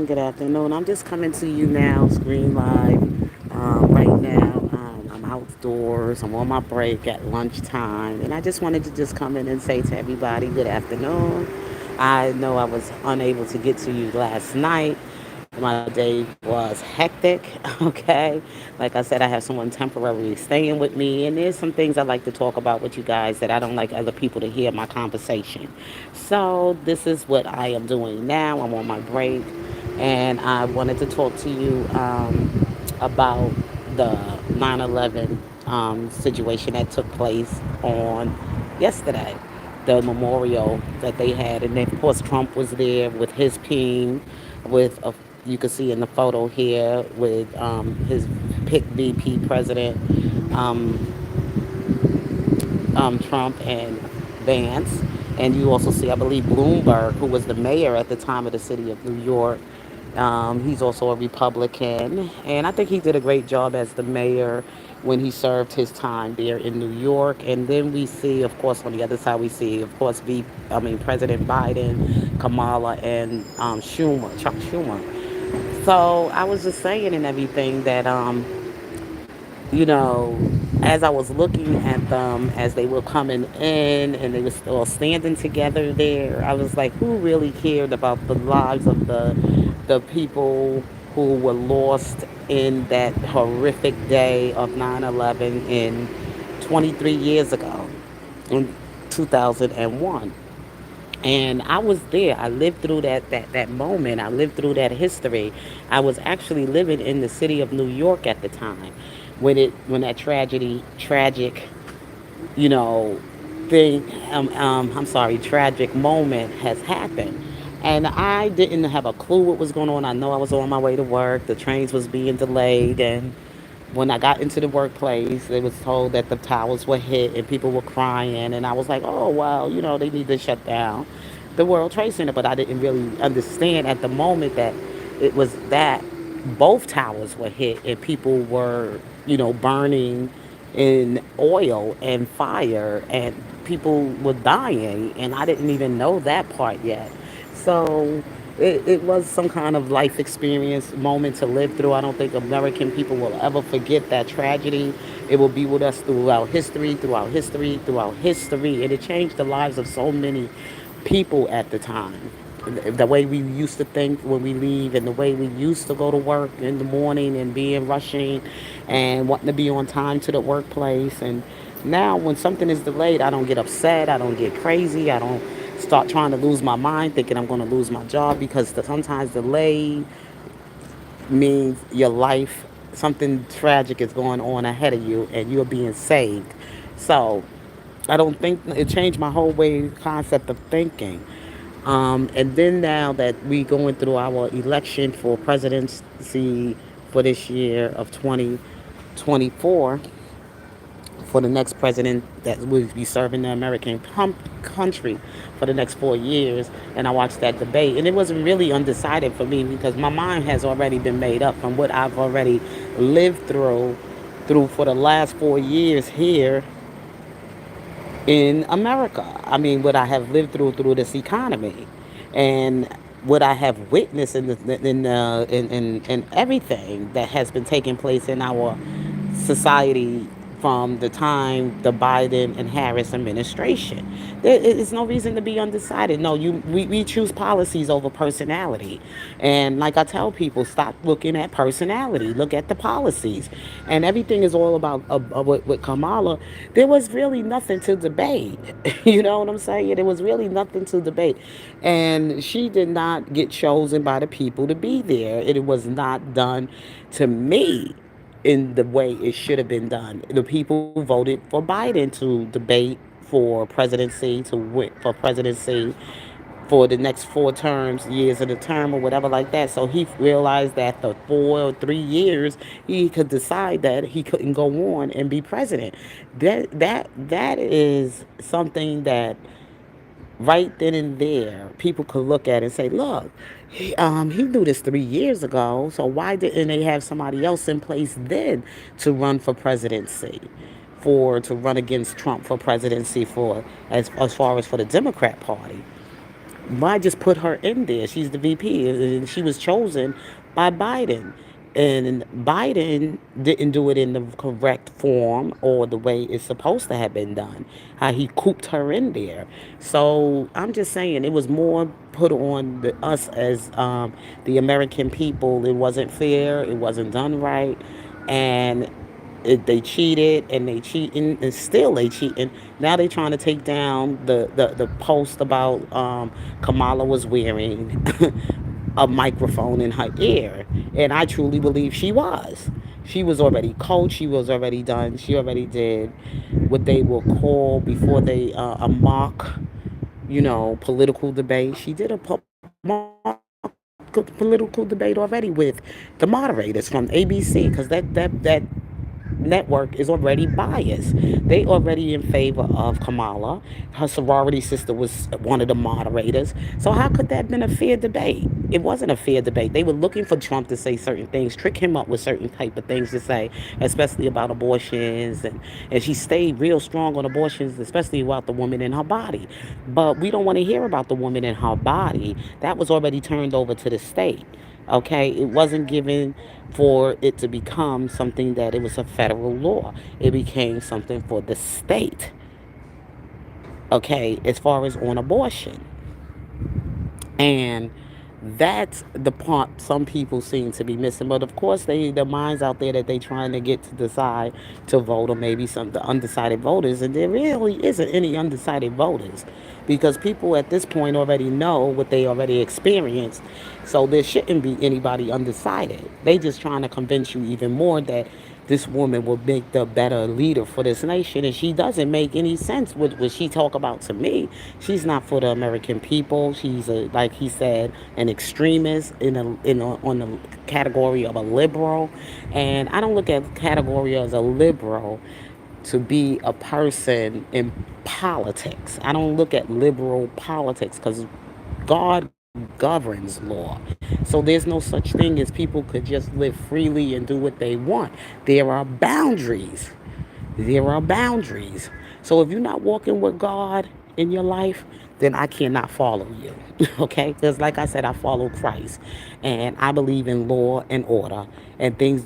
Good afternoon. I'm just coming to you now, screen live. Right now, I'm outdoors. I'm on my break at lunchtime, and I just wanted to just come in and say to everybody, good afternoon. I know I was unable to get to you last night. My day was hectic. Okay, like I said, I have someone temporarily staying with me, and there's some things I like to talk about with you guys that I don't like other people to hear my conversation. So this is what I am doing now. I'm on my break, and I wanted to talk to you about the 9/11 situation that took place on yesterday, the memorial that they had, and then, of course Trump was there with his team, with a, you can see in the photo here with his pick VP president, um, Trump and Vance. And you also see, I believe, Bloomberg, who was the mayor at the time of the city of New York. He's also a Republican. And I think he did a great job as the mayor when he served his time there in New York. And then we see, of course, on the other side, we see, of course, President Biden, Kamala, and Chuck Schumer. So I was just saying and everything that you know, as I was looking at them as they were coming in and they were still standing together there, I was like, who really cared about the lives of the people who were lost in that horrific day of 9/11 in 23 years ago in 2001? And I was there. I lived through that moment. I lived through that history. I was actually living in the city of New York at the time when that tragic, you know, thing, I'm sorry, tragic moment has happened. And I didn't have a clue what was going on. I know I was on my way to work. The trains was being delayed, and when I got into the workplace, it was told that the towers were hit and people were crying. And I was like, oh, well, they need to shut down the World Trade Center. But I didn't really understand at the moment that it was that both towers were hit and people were, burning in oil and fire and people were dying. And I didn't even know that part yet. So it was some kind of life experience moment to live through. I don't think American people will ever forget that tragedy. It will be with us throughout history, throughout history, throughout history. And it changed the lives of so many people at the time. The way we used to think when we leave, and the way we used to go to work in the morning and being rushing and wanting to be on time to the workplace. And now when something is delayed, I don't get upset. I don't get crazy. I don't start trying to lose my mind thinking I'm going to lose my job, because sometimes delay means your life, something tragic is going on ahead of you and you're being saved. So I don't think it changed my whole way concept of thinking. And then now that we going through our election for presidency for this year of 2024, for the next president that will be serving the American country for the next 4 years. And I watched that debate, and it wasn't really undecided for me because my mind has already been made up from what I've already lived through for the last 4 years here in America. I mean, what I have lived through this economy, and what I have witnessed in everything that has been taking place in our society from the time the Biden and Harris administration. There is no reason to be undecided. No, we choose policies over personality. And like I tell people, stop looking at personality. Look at the policies. And everything is all about with Kamala. There was really nothing to debate. You know what I'm saying? There was really nothing to debate. And she did not get chosen by the people to be there. It was not done, to me, in the way it should have been done. The people voted for Biden to debate for presidency, to win for presidency for the next 4 terms, years of the term or whatever like that. So he realized that the 4 or 3 years he could decide that he couldn't go on and be president. That is something that right then and there, people could look at and say, look, he knew this 3 years ago, so why didn't they have somebody else in place then to run for presidency, to run against Trump for presidency, for as far as for the Democrat Party? why just put her in there? She's the VP, and she was chosen by Biden. And Biden didn't do it in the correct form or the way it's supposed to have been done. How he cooped her in there. So I'm just saying it was more put on us as the American people. It wasn't fair. It wasn't done right, and they cheated and they cheating and still they cheating. Now they trying to take down the post about Kamala was wearing a microphone in her ear, and I truly believe she was. She was already coached. She was already done. She already did what they will call before they a mock, political debate. She did a mock political debate already with the moderators from ABC because that network is already biased. They already in favor of Kamala. Her sorority sister was one of the moderators. So how could that have been a fair debate? It wasn't a fair debate. They were looking for Trump to say certain things, trick him up with certain type of things to say, especially about abortions. And she stayed real strong on abortions, especially about the woman in her body. But we don't want to hear about the woman in her body. That was already turned over to the state. Okay, it wasn't given for it to become something that it was a federal law. It became something for the state. Okay, as far as on abortion. And that's the part some people seem to be missing. But of course, the minds out there that they trying to get to decide to vote, or maybe some the undecided voters, and there really isn't any undecided voters, because people at this point already know what they already experienced. So there shouldn't be anybody undecided. They just trying to convince you even more that this woman will make the better leader for this nation, and she doesn't make any sense with what she talk about to me. She's not for the American people. She's like he said, an extremist on the category of a liberal, and I don't look at the category as a liberal to be a person in politics. I don't look at liberal politics because God governs law. So there's no such thing as people could just live freely and do what they want. There are boundaries. There are boundaries. So if you're not walking with God in your life, then I cannot follow you. Okay? Because like I said, I follow Christ. And I believe in law and order and things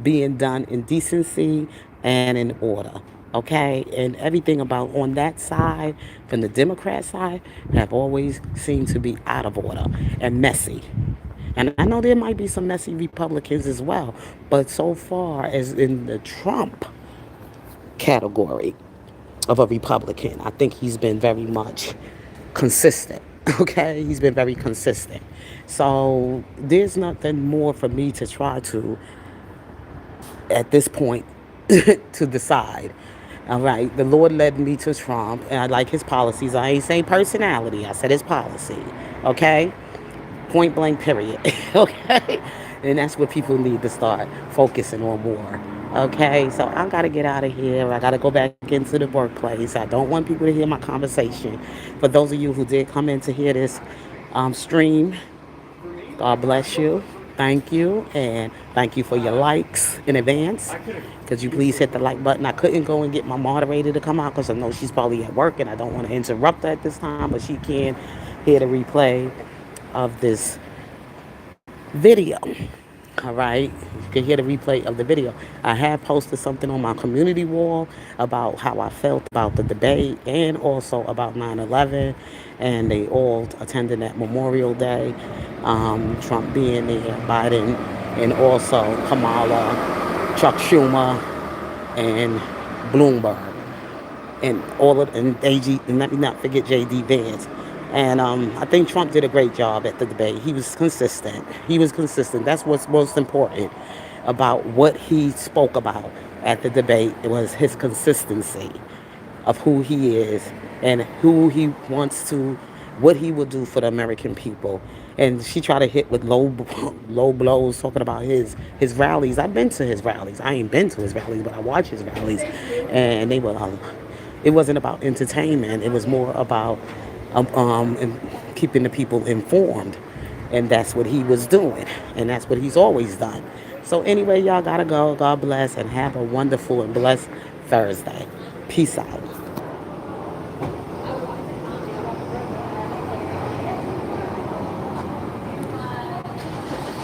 being done in decency and in order. Okay? And everything about on that side, from the Democrat side, have always seemed to be out of order and messy. And I know there might be some messy Republicans as well. But so far as in the Trump category of a Republican, I think he's been very much consistent. Okay, he's been very consistent. So there's nothing more for me to try to at this point to decide. All right, the Lord led me to Trump, and I like his policies. I ain't saying personality. I said his policy. Okay, point blank. Period. Okay, and that's what people need to start focusing on more. Okay, so I gotta get out of here. I gotta go back into the workplace. I don't want people to hear my conversation. For those of you who did come in to hear this stream, God bless you. Thank you. And thank you for your likes in advance. Could you please hit the like button? I couldn't go and get my moderator to come out because I know she's probably at work and I don't want to interrupt her at this time, but she can hear the replay of this video. All right, you can hear the replay of the video. I have posted something on my community wall about how I felt about the debate and also about 9/11, and they all attended that Memorial Day. Trump being there, Biden, and also Kamala, Chuck Schumer, and Bloomberg, and all of and AG, and let me not forget JD Vance. And I think Trump did a great job at the debate. He was consistent. He was consistent. That's what's most important about what he spoke about at the debate. It was his consistency of who he is and who he wants to, what he will do for the American people. And she tried to hit with low blows, talking about his rallies. I've been to his rallies. I ain't been to his rallies, but I watch his rallies, and they were. It wasn't about entertainment. It was more about and keeping the people informed, and that's what he was doing, and that's what he's always done. So anyway, y'all gotta go. God bless and have a wonderful and blessed Thursday. Peace out.